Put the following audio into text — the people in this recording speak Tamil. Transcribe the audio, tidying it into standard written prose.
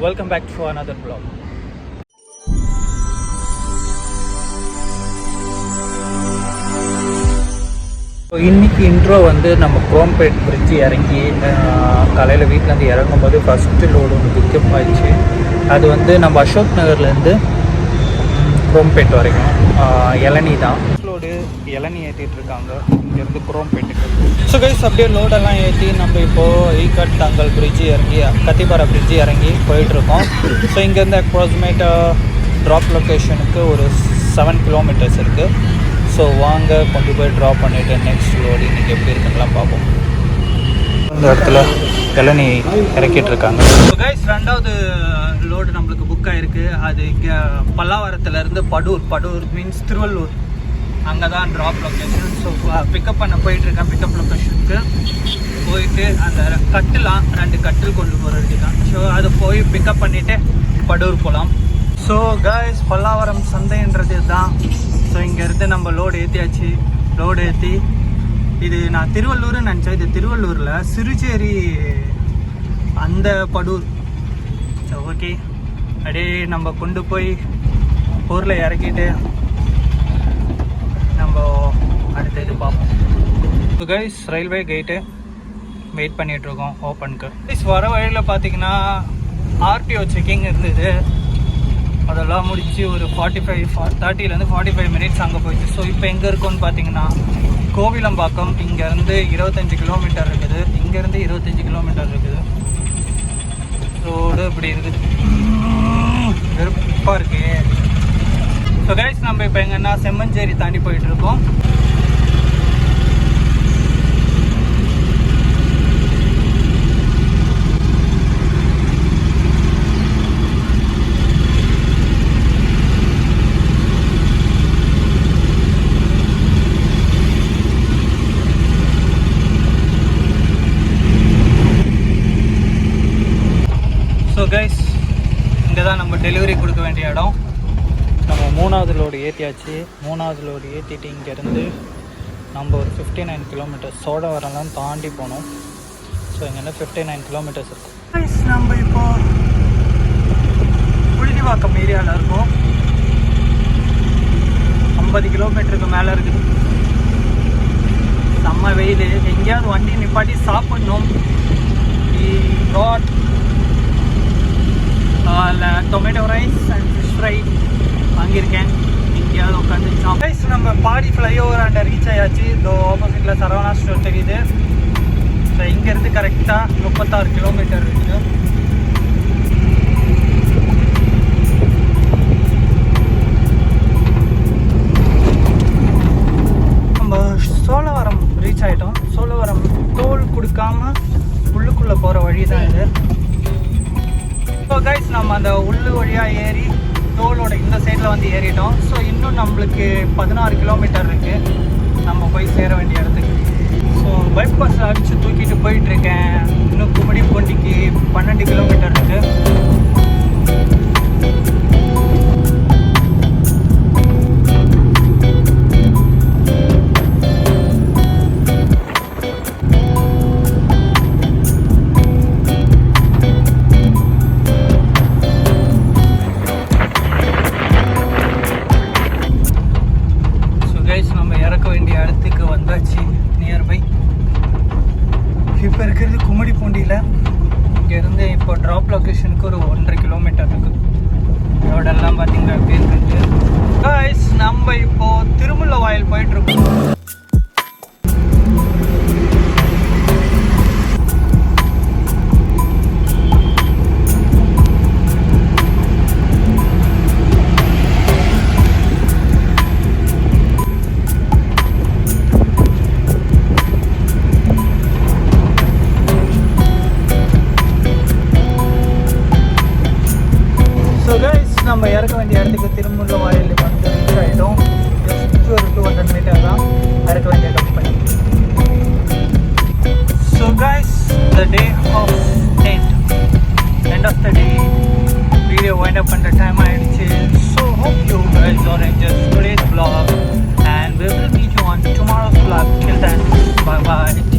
Welcome back to another vlog. இன்னைக்கு இன்ட்ரோ வந்து நம்ம குரோம்பேட் பிரிட்ஜ் இறங்கி காலையில் வீட்டிலேருந்து இறங்கும்போது ஃபஸ்ட்டு லோடு ஒன்று பிக்கப் ஆயிடுச்சு. அது வந்து நம்ம அசோக் நகர்லேருந்து குரோம்பேட் வரைக்கும் இளநீ தான் லோடு. இளநீ ஏற்றிட்டு இருக்காங்க இங்கேருந்து குரோம்பேட்டுக்கு. ஸோ கைஸ் அப்படியே லோடெல்லாம் ஏற்றி நம்ம இப்போது ஈகட் தங்கல் பிரிட்ஜு இறங்கி கத்திப்பாரா பிரிட்ஜு இறங்கி போயிட்டுருக்கோம். ஸோ இங்கேருந்து அப்ராக்சிமேட் ட்ராப் லொக்கேஷனுக்கு ஒரு 7 கிலோமீட்டர்ஸ் இருக்குது. ஸோ வாங்க கொண்டு போய் ட்ராப் பண்ணிவிட்டு நெக்ஸ்ட் லோடு இன்றைக்கி எப்படி இருக்குங்கலாம் பார்ப்போம். இந்த இடத்துல இளநீ இறக்கிட்டு இருக்காங்க. ஸோ கைஸ் ரெண்டாவது லோடு நம்மளுக்கு புக் ஆகிருக்கு. அது இங்கே பல்லாவரத்துலேருந்து படூர் மீன்ஸ் திருவள்ளூர், அங்கே தான் ட்ராப் லொக்கேஷன். ஸோ பிக்கப் பண்ண போயிட்டுருக்கேன். பிக்கப் லொக்கேஷனுக்கு போயிட்டு அந்த கட்டிலாம் 2 கட்டில் கொண்டு போகிறதுக்கு தான். ஸோ அதை போய் பிக்கப் பண்ணிவிட்டு படூர் போகலாம். ஸோ கைஸ் பல்லாவரம் சந்தைன்றது தான். ஸோ இங்கேருந்து நம்ம லோடு ஏற்றியாச்சு. லோடு ஏற்றி இது நான் திருவள்ளூர்னு நினச்சேன். இது திருவள்ளூரில் சிறுச்சேரி அந்த படூர். ஸோ ஓகே அப்படியே நம்ம கொண்டு போய் ஊரில் இறக்கிட்டு நம்ம அடுத்த இது பார்ப்போம். So guys railway gate wait பண்ணிகிட்ருக்கோம் ஓப்பனுக்கு. கைஸ் வர வழியில் பார்த்தீங்கன்னா ஆர்டிஓ செக்கிங் இருந்தது. அதெல்லாம் முடிச்சு ஒரு 30லேருந்து 45 மினிட்ஸ் அங்கே போயிடுச்சு. ஸோ இப்போ எங்கே இருக்கோன்னு பார்த்தீங்கன்னா கோவிலம்பாக்கம். இங்கேருந்து 25 கிலோமீட்டர் இருக்குது. இங்கேருந்து 25 கிலோமீட்டர் இருக்குது. ரோடு இப்படி இருக்குது, வெறுப்பாக இருக்கு. ஸோ கைஸ் நம்ம இப்போ எங்கன்னா செம்மஞ்சேரி தாண்டி போயிட்டுருக்கோம். ஸோ கைஸ் இங்கே தான் நம்ம டெலிவரி கொடுக்க வேண்டிய இடம். நம்ம 3வது லோடு ஏற்றியாச்சு. 3வது லோடு ஏற்றிட்டு இங்கேருந்து நம்ம ஒரு 59 கிலோமீட்டர்ஸ் சோழவரம்லாம் தாண்டி போனோம். ஸோ இங்கேருந்து 59 கிலோமீட்டர்ஸ் இருக்கும். கைஸ் நம்ம இப்போது புழுதிவாக்கம் ஏரியாவில் இருக்கோம். 50 கிலோமீட்டருக்கு மேலே இருக்குது. செம்ம வெயில். எங்கேயாவது வண்டி நிப்பாட்டி சாப்பிட்ணும். Tomato rice and fish fry வாங்கியிருக்கேன். எங்கேயாவது உட்காந்து கைஸ் நம்ம பாடி ஃப்ளைஓவர் அண்ட் ரீச் ஆயாச்சு. இதோ ஆப்போசிட்டில் சரவணா ஸ்டோர் தெரியுது. ஸோ இங்கேருந்து கரெக்டாக 36 கிலோமீட்டர் இருக்குது. நம்ம சோழவரம் ரீச் ஆகிட்டோம். சோழவரம் டோல் கொடுக்காம உள்ளுக்குள்ளே போகிற வழி தான் இது. ஸோ கைஸ் நம்ம அந்த உள்ளு வழியாக ஏறி டோலோட இந்த சைடில் வந்து ஏறிட்டோம். ஸோ இன்னும் நம்மளுக்கு 16 கிலோமீட்டர் இருக்குது நம்ம போய் சேர வேண்டிய இடத்துக்கு. ஸோ பைபாஸ் அடித்து தூக்கிட்டு போயிட்டுருக்கேன். இன்னும் கும்மிடிப்பூண்டிக்கு 12 கிலோமீட்டர் இருக்குது. நியர்பை இப்போ இருக்கிறது கும்மிடிப்பூண்டியில். இங்கேருந்து இப்போ ட்ராப் லொக்கேஷனுக்கு ஒரு 1.5 கிலோமீட்டர் இருக்குது. ரோடெல்லாம் பார்த்தீங்கன்னா எப்படி இருக்குது. கைஸ் நம்ம இப்போது திருமுல்ல வாயில் போயிட்டுருக்கோம். நம்ம இறக்க வேண்டிய இடத்துக்கு திருமுல்ல வாயில் வந்து ரீச் ஆகிடும். ஜஸ்ட் ஒரு 200 மீட்டர் தான் இறக்க வேண்டிய company. So guys the day of end of the day video wind up பண்ணுற டைம் ஆகிடுச்சு. So hope you guys are enjoying today's vlog and we will meet you on tomorrow's vlog. Till then, bye bye.